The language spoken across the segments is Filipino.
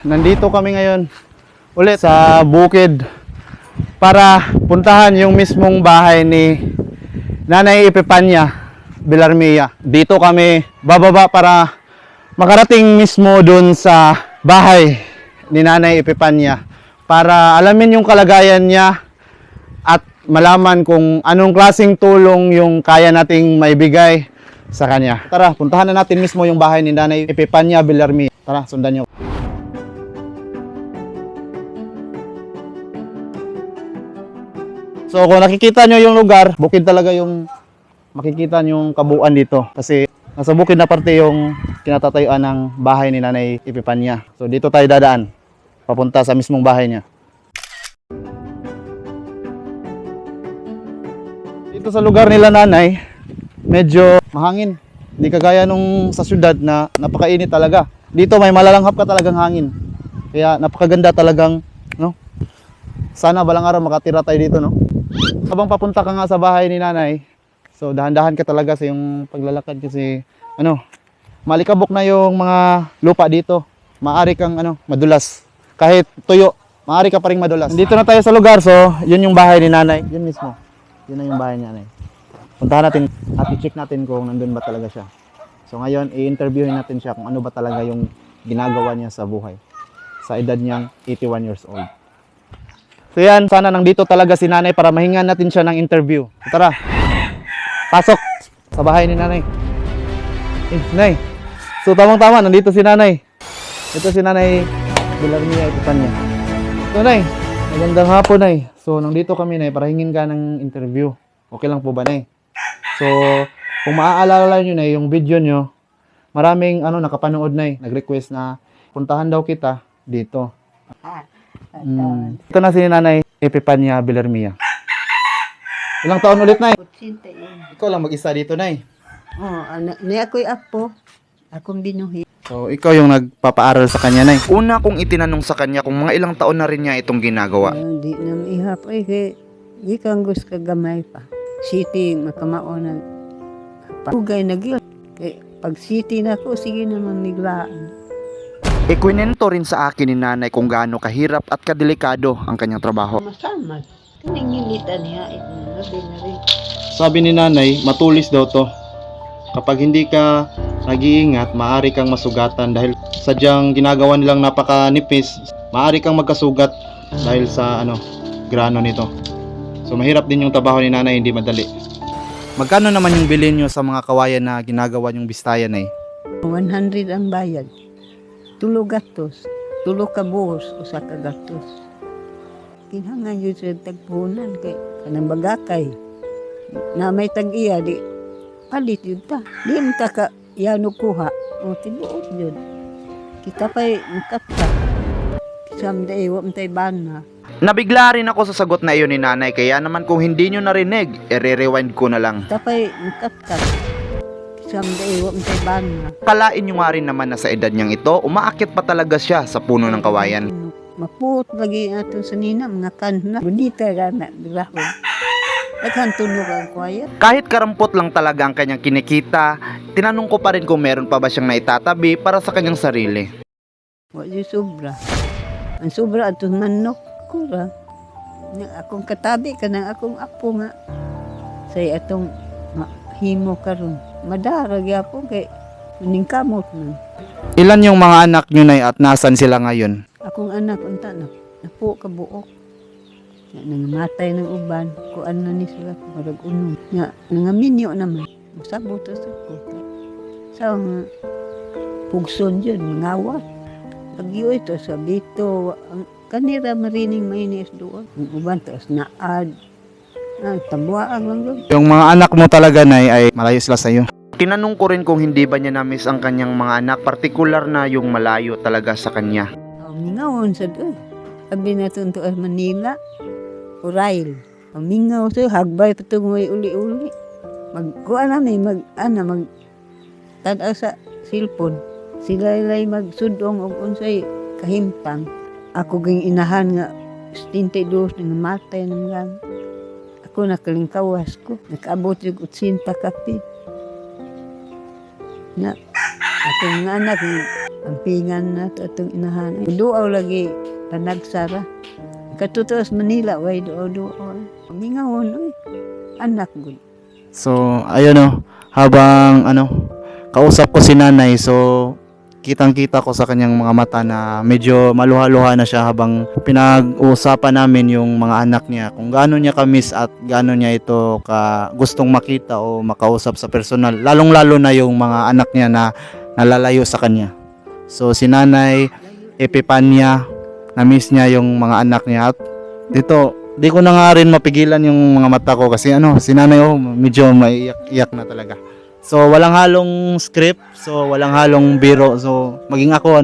Nandito kami ngayon ulit sa bukid para puntahan yung mismong bahay ni Nanay Epifania Villarmia. Dito kami bababa para makarating mismo dun sa bahay ni Nanay Epifania para alamin yung kalagayan niya at malaman kung anong klaseng tulong yung kaya nating maibigay sa kanya. Tara, puntahan na natin mismo yung bahay ni Nanay Epifania Villarmia. Tara, sundan niyo. So kung nakikita nyo yung lugar, bukid talaga yung makikita nyo yung kabuuan dito. Kasi nasa bukid na parte yung kinatatayuan ng bahay ni Nanay Epifania. So dito tayo dadaan, papunta sa mismong bahay niya. Dito sa lugar nila nanay, medyo mahangin. Hindi kagaya nung sa syudad na napakainit talaga. Dito may malalanghap ka talagang hangin. Kaya napakaganda talagang, no? Sana balang araw makatira tayo dito, no? Habang papunta ka nga sa bahay ni nanay, so dahan-dahan ka talaga sa yung paglalakad kasi malikabok na yung mga lupa dito. Maaari kang madulas. Kahit tuyo, maaari ka pa ring madulas. Dito na tayo sa lugar, so yun yung bahay ni nanay. Yun mismo. Yun na yung bahay ni nanay. Puntahan natin at i-check natin kung nandun ba talaga siya. So ngayon, i-interviewin natin siya kung ano ba talaga yung ginagawa niya sa buhay. Sa edad niyang 81 years old. So yan, sana nandito talaga si nanay para mahingan natin siya ng interview. So, tara, pasok sa bahay ni nanay. Nay, so tamang-tama, nandito si nanay. Ito si Nanay Villarmia Epifania. So nay, magandang hapon nay. So nandito kami nay para hingin ka ng interview. Okay lang po ba nay? So kung maaalala nyo nay, yung video nyo, maraming nakapanood nay, nag-request na puntahan daw kita dito. Ito na si Nanay Epifania Villarmia. Ilang taon ulit, Nay? 81. Ikaw lang mag-isa dito, Nay. Ni ako'y apo. Akong binuhi. So, ikaw yung nagpapaaral sa kanya, Nay. Una kong itinanong sa kanya kung mga ilang taon na rin niya itong ginagawa. Di na ihap. Ay, di kang gusto kagamay pa. City, makamao na. Pagugay na gyud. Pag city na ko, sige naman miglaan. Ikwinento rin sa akin ni nanay kung gaano kahirap at kadelikado ang kanyang trabaho. Masamat. Kaningilitan niya. Ito na rin. Sabi ni Nanay, matulis daw to. Kapag hindi ka nag-iingat, maaari kang masugatan dahil sadyang ginagawa nilang napakanipis, maaari kang magkasugat dahil sa grano nito. So mahirap din yung trabaho ni Nanay, hindi madali. Magkano naman yung bilhin nyo sa mga kawayan na ginagawa nyong bistayan, Nay? 100 ang bayad. Tulo gatos. Tulo ka buhos. Usa ka gatos. Kinhangan yun sa tagpunan kay kanang bagakay. Na may tag-iya di palit yun ta. Di mo ta ka yano kuha. O tibuot yun. Kita pa'y makapta. Someday, wam tayo bana. Nabigla rin ako sa sagot na iyon ni nanay, kaya naman kung hindi nyo narinig, i-rewind ko na lang. Kita pa'y makapta. Someday, wam tayo bana. Kalain nyo nga rin naman na sa edad niyang ito, umaakit pa talaga siya sa puno ng kawayan. Maput lagi ato sa nina, mga kanna. Budita gana, bilahon. Naghantunog ang kwaya. Kahit karampot lang talaga ang kanyang kinikita, tinanong ko pa rin kung meron pa ba siyang naitatabi para sa kanyang sarili. Wala sobra. Ang sobra atong manok. Kura. Akong katabi ka ng akong apo nga. Say atong himo karon. Madara gyapon kay ningkamot man. Ilan yung mga anak nyo, Nay, at nasan sila ngayon? Akong anak unta na napo ka buok. Nga nangamatay ng uban, kuan na ni sila marag unom. Nga nangaminyo naman. Masabot sa ko. Sa mga pugson dyan, mangawat. Pagyo ito sa bito, ang kanira marining mainis doon. Ang uban taas naad. Tabuaan lang doon. Yung mga anak mo talaga, Nay, ay malayo sila sa'yo. Tinanong ko rin kung hindi ba niya na-miss ang kanyang mga anak, partikular na yung malayo talaga sa kanya. Mingawon sa doon. Sabi na ito Manila. Urail. Mingaw sa hagbay patungoy uli-uli. Magkuha namin, tanaw sa silpon. Sila-ilay magsudong og unsay kahimpang. Ako ging inahan nga 72 nga matay ng gan. Ako nakalingkawas ko. Nakaabot yung 80 kapi. Na, akong anak ang pingan na ito itong inahan. Duaw lagi panagsara. Katutos Manila, way duaw. Mingawon, oy. Anak gud. So, ayun habang kausap ko si nanay, so kitang-kita ko sa kanyang mga mata na medyo maluha-luha na siya habang pinag-uusapan namin yung mga anak niya, kung gaano niya ka-miss at gaano niya ito gustong makita o makausap sa personal, lalong-lalo na yung mga anak niya na nalalayo sa kanya. So, si Nanay Epipania, na-miss niya yung mga anak niya at dito, di ko na nga rin mapigilan yung mga mata ko kasi si nanay medyo maiyak-iyak na talaga. So walang halong script, so walang halong biro. So maging ako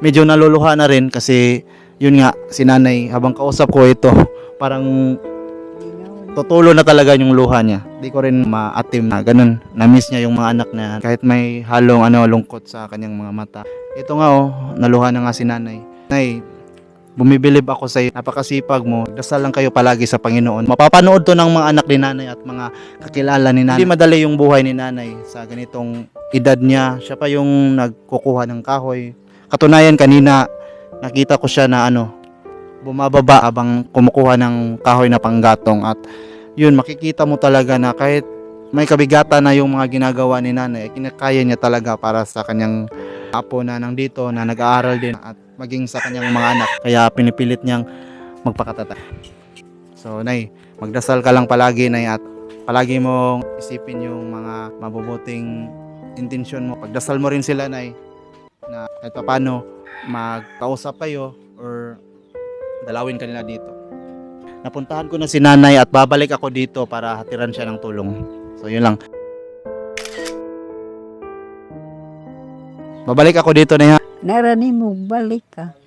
medyo naluluha na rin kasi yun nga si nanay habang kausap ko ito, parang tutulo na talaga yung luha niya. Di ko rin maatim na ganun. Na-miss niya yung mga anak niya kahit may halong lungkot sa kanyang mga mata. Ito nga naluha na nga si nanay. Nay, bumibilib ako sa iyo. Napakasipag mo. Dasal lang kayo palagi sa Panginoon. Mapapanood to ng mga anak ni nanay at mga kakilala ni nanay. Hindi madali yung buhay ni nanay sa ganitong edad niya. Siya pa yung nagkukuha ng kahoy. Katunayan kanina, nakita ko siya na bumababa habang kumukuha ng kahoy na panggatong. At yun, makikita mo talaga na kahit may kabigatan na yung mga ginagawa ni nanay, kinakaya niya talaga para sa kanyang apo na nandito na nag-aaral din at maging sa kanyang mga anak. Kaya pinipilit niyang magpakatatag. So, Nay, magdasal ka lang palagi, Nay, at palagi mong isipin yung mga mabubuting intensyon mo. Pagdasal mo rin sila, Nay, na kahit paano magkausap kayo or dalawin kanila dito. Napuntahan ko na si nanay at babalik ako dito para hatiran siya ng tulong. So, yun lang. Babalik ako dito, Nay, ha? Narani mo balik ka.